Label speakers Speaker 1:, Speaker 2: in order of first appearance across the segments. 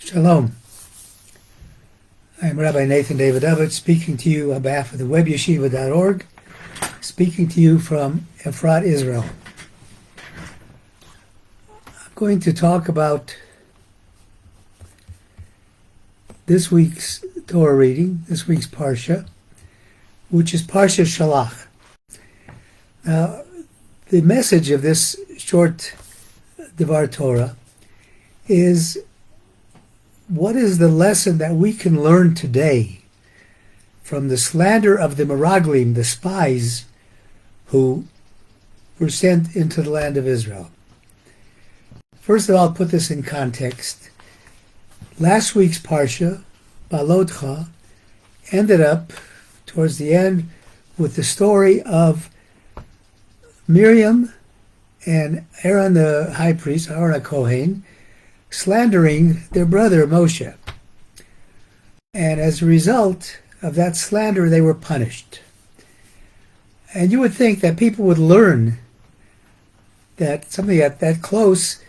Speaker 1: Shalom. I'm Rabbi Davidovich, speaking to you on behalf of the webyeshiva.org, speaking to you from Efrat, Israel. I'm going to talk about this week's Torah reading, this week's Parsha, which is Parsha Shelach. Now, the message of this short Devar Torah is, what is the lesson that we can learn today from the slander of the Meraglim, the spies who were sent into the land of Israel? First of all, I'll put this in context. Last week's Parsha, Balotcha, ended up towards the end with the story of Miriam and Aaron the high priest, Aaron Kohen, slandering their brother Moshe. And as a result of that slander, they were punished. And you would think that people would learn that something that close,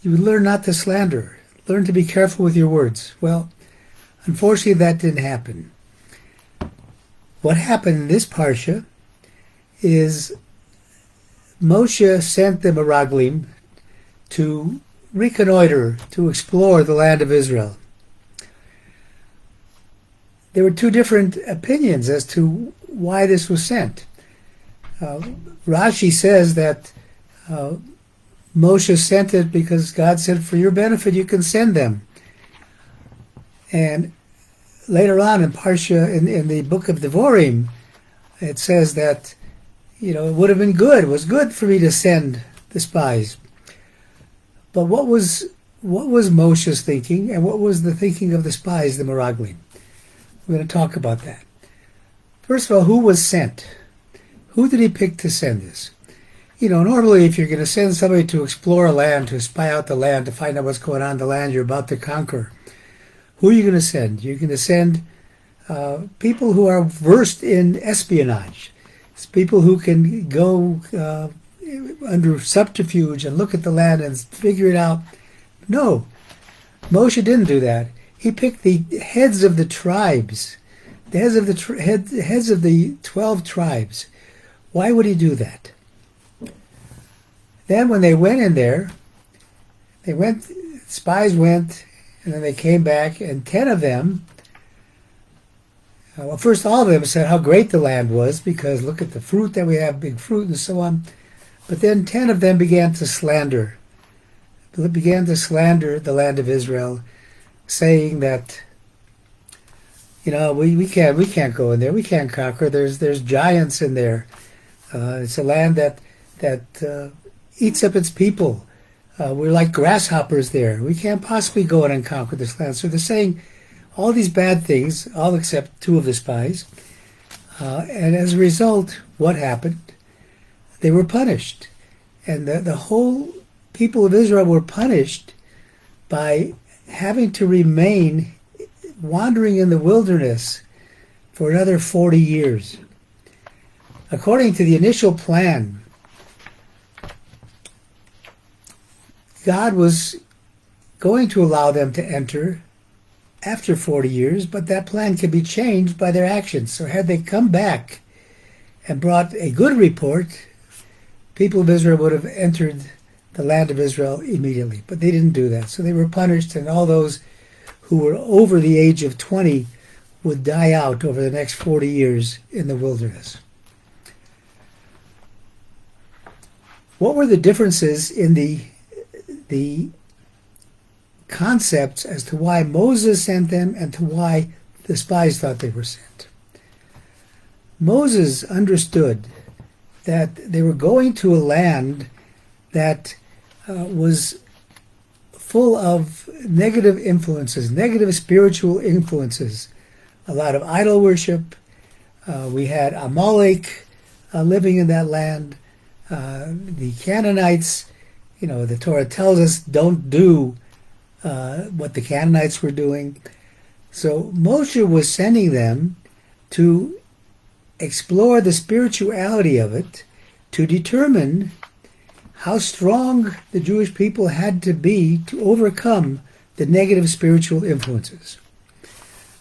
Speaker 1: you would learn not to slander, learn to be careful with your words. Well, unfortunately, that didn't happen. What happened in this Parsha is Moshe sent the Meraglim to reconnoiter, to explore the land of Israel. There were two different opinions as to why this was sent. Rashi says that Moshe sent it because God said, for your benefit you can send them. And later on in Parsha, in the book of Devarim, it says that, it would have been good, it was good for me to send the spies. But what was Moshe's thinking, and what was the thinking of the spies, the Meraglim? We're going to talk about that. First of all, who was sent? Who did he pick to send this? Normally if you're going to send somebody to explore a land, to spy out the land, to find out what's going on in the land you're about to conquer, who are you going to send? You're going to send people who are versed in espionage. It's people who can go under subterfuge and look at the land and figure it out. No, Moshe didn't do that. He picked the heads of the tribes, the heads of the 12 tribes. Why would he do that? Then when they went in there, spies went, and then they came back, and 10 of them, first all of them said how great the land was, because look at the fruit that we have, big fruit and so on. But then 10 of them began to slander the land of Israel, saying that, we can't go in there, we can't conquer. There's giants in there. It's a land that eats up its people. We're like grasshoppers there. We can't possibly go in and conquer this land. So they're saying all these bad things, all except 2 of the spies. And as a result, what happened? They were punished. And the whole people of Israel were punished by having to remain wandering in the wilderness for another 40 years. According to the initial plan, God was going to allow them to enter after 40 years, but that plan could be changed by their actions. So had they come back and brought a good report, people of Israel would have entered the land of Israel immediately. But they didn't do that. So they were punished, and all those who were over the age of 20 would die out over the next 40 years in the wilderness. What were the differences in the concepts as to why Moses sent them and to why the spies thought they were sent? Moses understood that they were going to a land that was full of negative influences, negative spiritual influences, a lot of idol worship. We had Amalek living in that land. The Canaanites, the Torah tells us don't do what the Canaanites were doing. So Moshe was sending them to explore the spirituality of it, to determine how strong the Jewish people had to be to overcome the negative spiritual influences.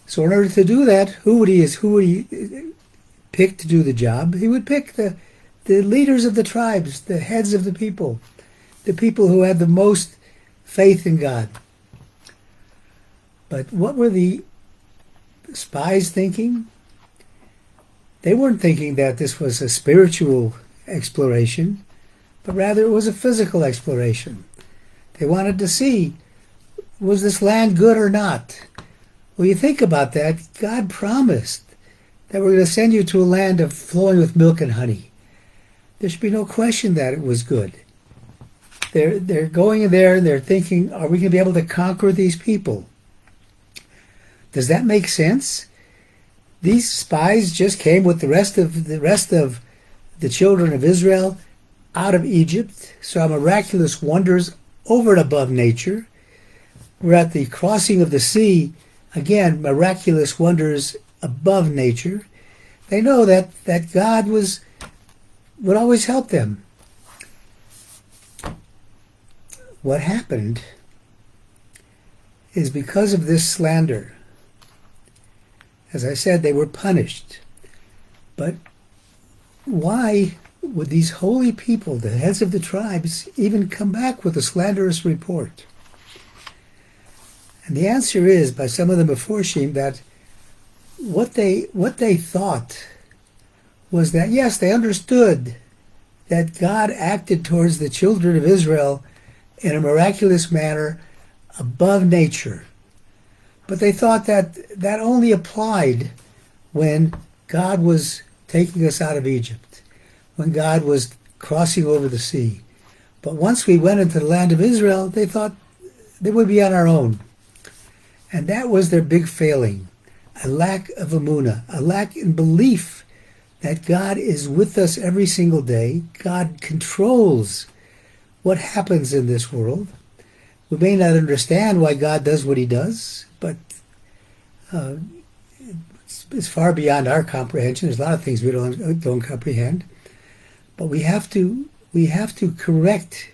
Speaker 1: So in order to do that, who would he pick to do the job? He would pick the leaders of the tribes, the heads of the people who had the most faith in God. But what were the spies thinking? They weren't thinking that this was a spiritual exploration, but rather it was a physical exploration. They wanted to see, was this land good or not? Well, you think about that, God promised that we're going to send you to a land of flowing with milk and honey. There should be no question that it was good. They're going in there and they're thinking, are we going to be able to conquer these people? Does that make sense? These spies just came with the rest of the children of Israel out of Egypt, saw miraculous wonders over and above nature. We're at the crossing of the sea, again, miraculous wonders above nature. They know that God would always help them. What happened is because of this slander. As I said, they were punished. But why would these holy people, the heads of the tribes, even come back with a slanderous report? And the answer is, by some of the Meforshim, that what they thought was that, yes, they understood that God acted towards the children of Israel in a miraculous manner above nature. But they thought that that only applied when God was taking us out of Egypt, when God was crossing over the sea. But once we went into the land of Israel, they thought they would be on our own. And that was their big failing, a lack of emunah, a lack in belief that God is with us every single day. God controls what happens in this world. We may not understand why God does what he does, but it's far beyond our comprehension. There's a lot of things we don't comprehend. But we have to correct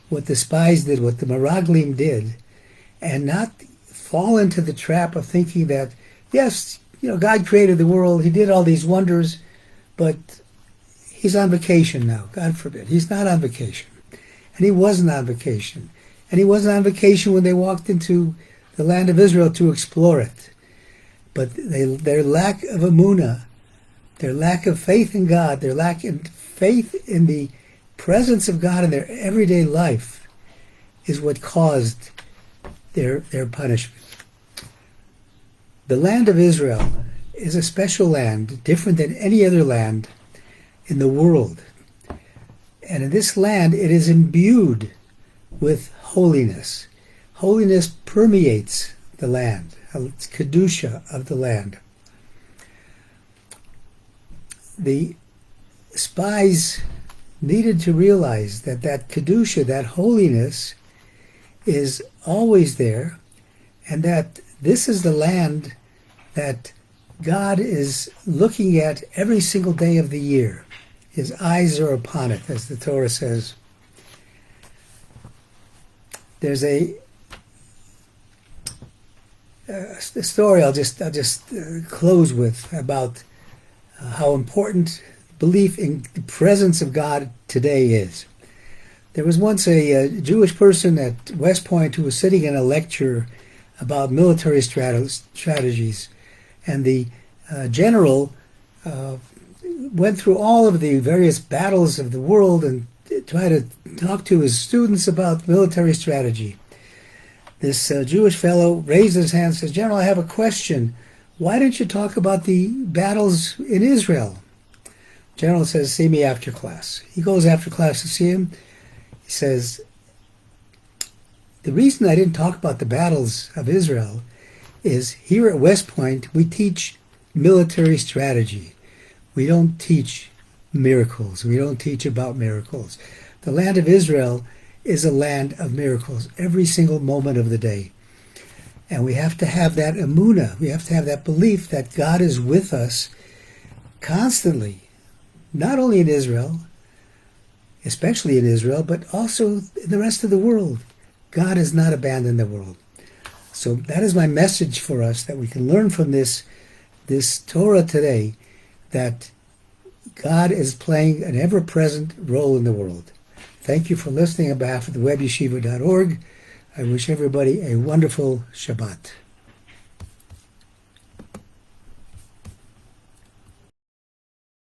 Speaker 1: what the spies did, what the Meraglim did, and not fall into the trap of thinking that, yes, God created the world, he did all these wonders, but he's on vacation now. God forbid. He's not on vacation. And he wasn't on vacation. And he wasn't on vacation when they walked into the land of Israel to explore it. But their lack of emunah, their lack of faith in God, their lack of faith in the presence of God in their everyday life is what caused their punishment. The land of Israel is a special land, different than any other land in the world. And in this land, it is imbued with holiness. Holiness permeates the land. It's kedusha of the land. The spies needed to realize that kedusha, that holiness, is always there, and that this is the land that God is looking at every single day of the year. His eyes are upon it, as the Torah says. There's a story I'll just close with about how important belief in the presence of God today is. There was once a Jewish person at West Point who was sitting in a lecture about military strategies, and the general went through all of the various battles of the world and tried to talk to his students about military strategy. This Jewish fellow raised his hand and says, "General, I have a question. Why didn't you talk about the battles in Israel?" General says, "See me after class." He goes after class to see him. He says, "The reason I didn't talk about the battles of Israel is here at West Point, we teach military strategy. We don't teach miracles. We don't teach about miracles. The land of Israel is a land of miracles every single moment of the day. And we have to have that emunah. We have to have that belief that God is with us constantly, not only in Israel, especially in Israel, but also in the rest of the world. God has not abandoned the world. So that is my message for us, that we can learn from this Torah today, that God is playing an ever-present role in the world. Thank you for listening on behalf of the webyeshiva.org. I wish everybody a wonderful Shabbat.